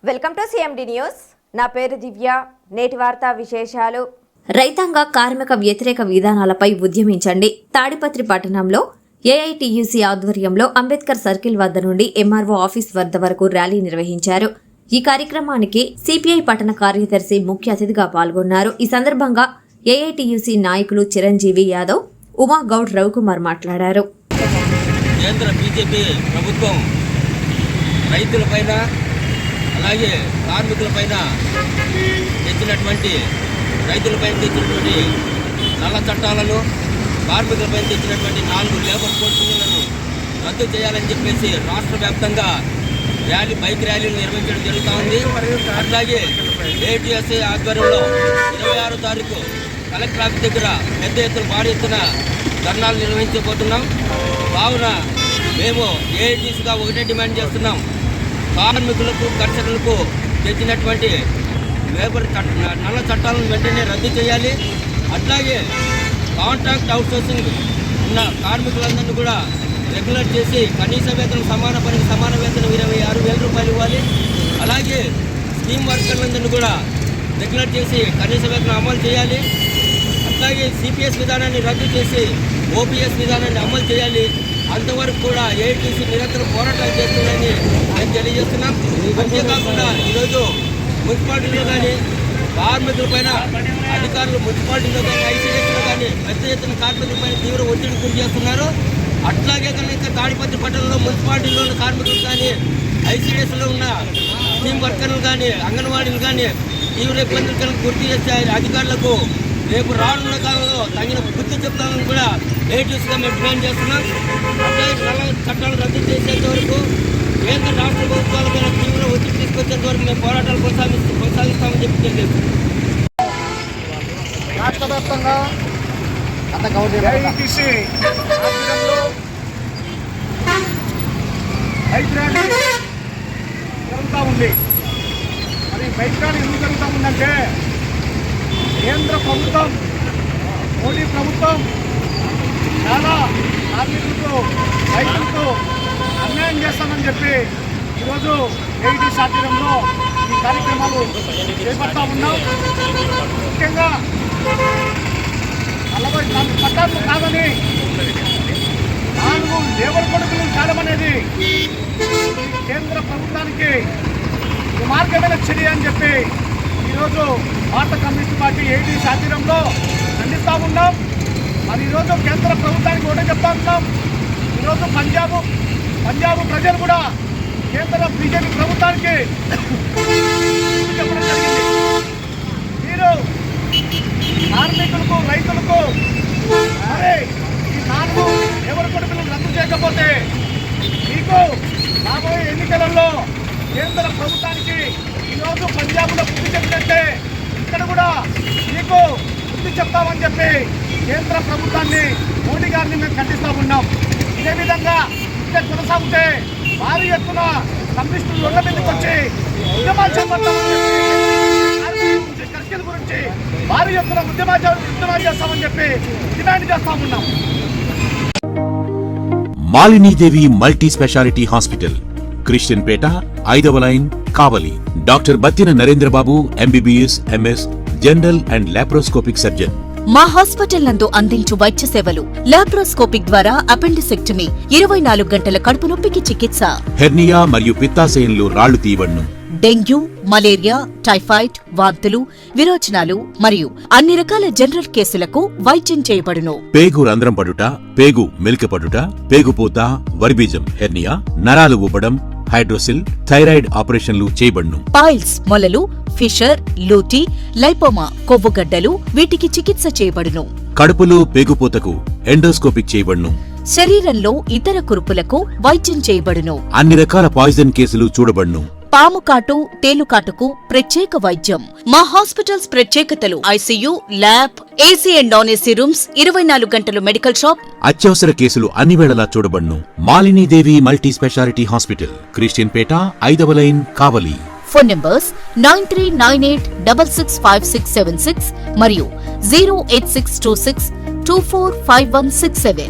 Welcome to CMD news. నా పేరు దివ్య. నేటి వార్తా విశేషాలు. రైతాంగ కార్మిక వ్యతిరేక విధానాలపై ఉద్యమించండి. తాడిపత్రి పట్టణంలో ఏఐటియుసి ఆధ్వర్యంలో అంబేద్కర్ సర్కిల్ వద్ద నుండి ఎంఆర్ఓ ఆఫీస్ వద్ద వరకు ర్యాలీ నిర్వహించారు. ఈ కార్యక్రమానికి సిపిఐ పట్టణ కార్యదర్శి ముఖ్య అతిథిగా పాల్గొన్నారు. ఈ సందర్భంగా ఏఐటియుసి నాయకులు చిరంజీవి యాదవ్, ఉమా గౌడ్, రవికుమార్ మాట్లాడారు. కేంద్ర బీజేపీ ప్రభుత్వం రైతులపైన అలాగే కార్మికులపైన తెచ్చినటువంటి నల్ల చట్టాలను, కార్మికులపైన తెచ్చినటువంటి 4 లేబర్ కోడ్లను రద్దు చేయాలని చెప్పేసి రాష్ట్ర వ్యాప్తంగా బైక్ ర్యాలీలు నిర్వహించడం జరుగుతూ ఉంది. అట్లాగే ఏటీఎస్ఐ ఆధ్వర్యంలో 26వ తారీఖు కలెక్టర్ ఆఫీస్ దగ్గర పెద్ద ఎత్తున భారీ ఎత్తున ధర్నాలు నిర్వహించబోతున్నాం. కావున మేము ఏఐటీసీగా ఒకటే డిమాండ్ చేస్తున్నాం. కార్మికులకు, కర్షకులకు తెచ్చినటువంటి లేబర్ నల్ల చట్టాలను వెంటనే రద్దు చేయాలి. అట్లాగే కాంట్రాక్ట్ అవుట్సోర్సింగ్ ఉన్న కార్మికులందరినీ కూడా రెగ్యులర్ చేసి కనీస వేతనం సమాన పనికి సమాన వేతనం 26,000 రూపాయలు ఇవ్వాలి. అలాగే స్కీమ్ వర్కర్లందరినీ కూడా రెగ్యులర్ చేసి కనీస వేతనం అమలు చేయాలి. అట్లాగే సిపిఎస్ విధానాన్ని రద్దు చేసి ఓపీఎస్ విధానాన్ని అమలు చేయాలి. అంతవరకు కూడా ఏఐటీసీ నిరంతరం పోరాటాలు చేస్తుందని మేము తెలియజేస్తున్నాం. అంతేకాకుండా ఈరోజు మున్సిపాలిటీలో కానీ కార్మికులపైన అధికారులు మున్సిపాలిటీలో కానీ ఐసీడీఎస్లో కానీ పెద్ద ఎత్తున కార్మికులపైన తీవ్ర ఒత్తిడి గురి చేస్తున్నారు. అట్లాగే కనుక తాడిపత్రి పట్టణంలో మున్సిపాలిటీలో ఉన్న కార్మికులు కానీ ఐసీడీఎస్లో ఉన్న టీమ్ వర్కర్లు కానీ అంగన్వాడీలు కానీ తీవ్ర ఇబ్బందులు కనుక గుర్తు చేస్తే అధికారులకు రేపు రానున్న కాలంలో తగిన బుద్ధి చెప్తామని కూడా ఏఐటీసీగా మేము డిమాండ్ చేస్తున్నాం. అట్లాగే నల్ల చట్టాలు రద్దు చేసేంత వరకు కేంద్ర రాష్ట్ర ప్రభుత్వాలపైన తీవ్ర ఒత్తిడి తీసుకొచ్చేంత వరకు మేము పోరాటాలు కొనసాగిస్తామని చెప్పి తెలియజేస్తున్నాం. రాష్ట్ర వ్యాప్తంగా ఏఐటీసీ ఆధ్వర్యంలో బైక్ ర్యాలీ జరుగుతూ ఉంది. మరి బైక్ ర్యాలీ ఎందుకు జరుగుతూ ఉందంటే కేంద్ర ప్రభుత్వం, మోడీ ప్రభుత్వం చాలా కార్మికులకు, రైతులకు అన్యాయం చేస్తామని చెప్పి ఈరోజు ఏఐటీసీ ఆధ్వర్యంలో ఈ కార్యక్రమాలు చేపడతా ఉన్నాం. ముఖ్యంగా 44 చట్టాలు కాదని 4 లేబర్ కొడుకులు కాదమనేది కేంద్ర ప్రభుత్వానికి మార్గమైన చర్య అని చెప్పి ఈరోజు భారత కమ్యూనిస్ట్ పార్టీ ఏఐటీసీ ఆధ్వర్యంలో ఖండిస్తూ ఉన్నాం. మరి ఈరోజు కేంద్ర ప్రభుత్వానికి ఒకటే చెప్తా ఉన్నాం. ఈరోజు పంజాబ్ ప్రజలు కూడా కేంద్ర బీజేపీ ప్రభుత్వానికి చెప్పడం జరిగింది. మీరు కార్మికులకు, రైతులకు అరే ఈ 4 లేబర్ కొడుకులను రద్దు చేయకపోతే మీకు రాబోయే ఎన్నికలలో కేంద్ర ప్రభుత్వానికి ఈరోజు పంజాబ్లో బుద్ధి చెప్పినట్టే ఇక్కడ కూడా మీకు బుద్ధి చెప్తామని చెప్పి కేంద్ర ప్రభుత్వాన్ని, మోడీ గారిని మేము ఖండిస్తూ ఉన్నాం. ఇదే విధంగా ఇంకా కొనసాగితే భారీ ఎత్తున కమ్యూనిస్టులు రోడ్ల మీదకి వచ్చి ఉద్యమాలు చేపడతామని చెప్పి కర్షకుల గురించి భారీ ఎత్తున ఉద్యమాలు చేస్తామని చెప్పి డిమాండ్ చేస్తా ఉన్నాం. Malinidevi multi specialty hospital, Christian Peta, 5వ line, Kavali. Doctor Battina Narendrababu, MBBS, MS, general and laparoscopic surgeon. మా హాస్పిటల్ నందు అందించు వైద్య సేవలు: లాప్రోస్కోపిక్ ద్వారా అపెండిసెక్టమీ, 24 గంటల కడుపు నొప్పికి చికిత్స, హెర్నియా మరియు పిత్తాశయంలో రాళ్లు తీయబడును, డెంగ్యూ, మలేరియా, టైఫాయిడ్, వాంతులు, విరోచనాలు మరియు అన్ని రకాల జనరల్ కేసులకు వైద్యం చేయబడును. పేగు రంధ్రం పడుట, పేగు మెలికపడుట, పేగుపూత, వర్బీజం, హెర్నియా, నరాలు ఊపడం, హైడ్రోసిల్, థైరాయిడ్ ఆపరేషన్లు చేయబడును. పైల్స్, మొలలు, ఫిషర్, లూటీ, లైపోమా, కొవ్వుగడ్డలు, వీటికి చికిత్స చేయబడును. కడుపులో పేగుపూతకు ఎండోస్కోపిక్ చేయబడును. శరీరంలో ఇతర కురుపులకు వైద్యం చేయబడును. అన్ని రకాల పాయిజన్ కేసులు చూడబడును. పాము కాటు, తేలుకాటుకు ప్రత్యేక వైద్యం. మా హాస్పిటల్స్ ప్రత్యేకతలు: ICU, lab, AC and non AC rooms, 24 గంటలు మెడికల్ షాప్. అత్యవసర కేసులు అన్ని వేళలా చూడబడును. Malinidevi multi specialty hospital, Christian Peta, 5వ లైన్, కావలి. ఫోన్ నంబర్స్ 9398665676 మరియు 08626245167.